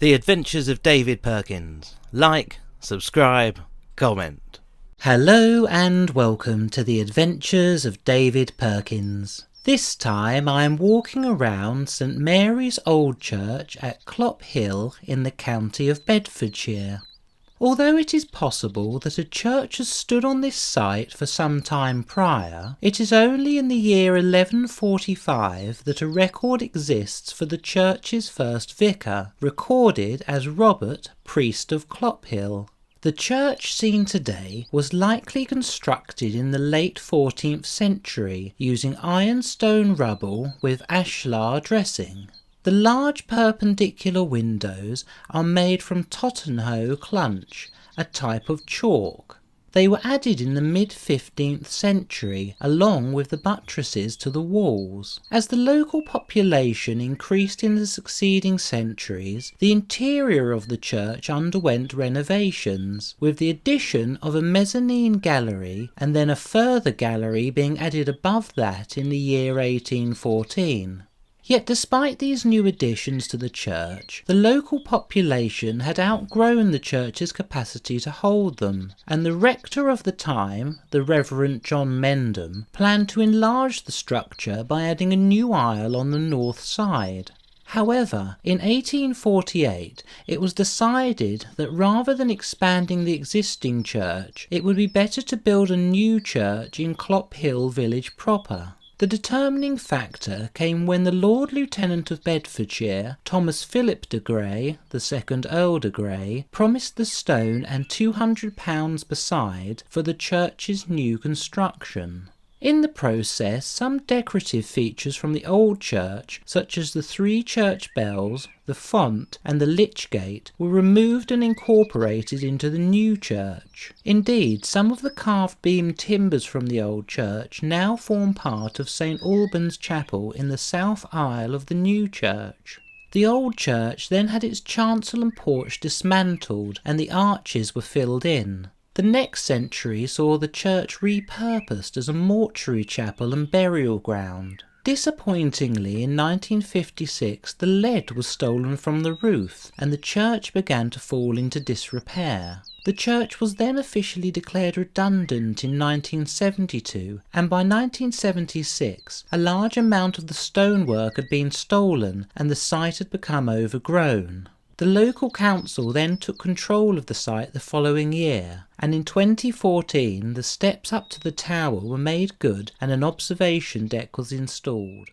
The Adventures of David Perkins. Like, subscribe, comment. Hello and welcome to The Adventures of David Perkins. This time I am walking around St Mary's Old Church at Clophill in the county of Bedfordshire. Although it is possible that a church has stood on this site for some time prior, it is only in the year 1145 that a record exists for the church's first vicar, recorded as Robert, priest of Clophill. The church seen today was likely constructed in the late 14th century using ironstone rubble with ashlar dressing. The large perpendicular windows are made from Tottenhoe clunch, a type of chalk. They were added in the mid-15th century along with the buttresses to the walls. As the local population increased in the succeeding centuries, the interior of the church underwent renovations, with the addition of a mezzanine gallery and then a further gallery being added above that in the year 1814. Yet despite these new additions to the church, the local population had outgrown the church's capacity to hold them, and the rector of the time, the Reverend John Mendham, planned to enlarge the structure by adding a new aisle on the north side. However, in 1848 it was decided that rather than expanding the existing church, it would be better to build a new church in Clophill village proper. The determining factor came when the Lord Lieutenant of Bedfordshire, Thomas Philip de Grey, the second Earl de Grey, promised the stone and £200 beside for the church's new construction. In the process, some decorative features from the old church, such as the three church bells, the font and the lich gate, were removed and incorporated into the new church. Indeed, some of the carved beam timbers from the old church now form part of St Albans Chapel in the south aisle of the new church. The old church then had its chancel and porch dismantled and the arches were filled in. The next century saw the church repurposed as a mortuary chapel and burial ground. Disappointingly, in 1956 the lead was stolen from the roof and the church began to fall into disrepair. The church was then officially declared redundant in 1972, and by 1976 a large amount of the stonework had been stolen and the site had become overgrown. The local council then took control of the site the following year, and in 2014 the steps up to the tower were made good and an observation deck was installed.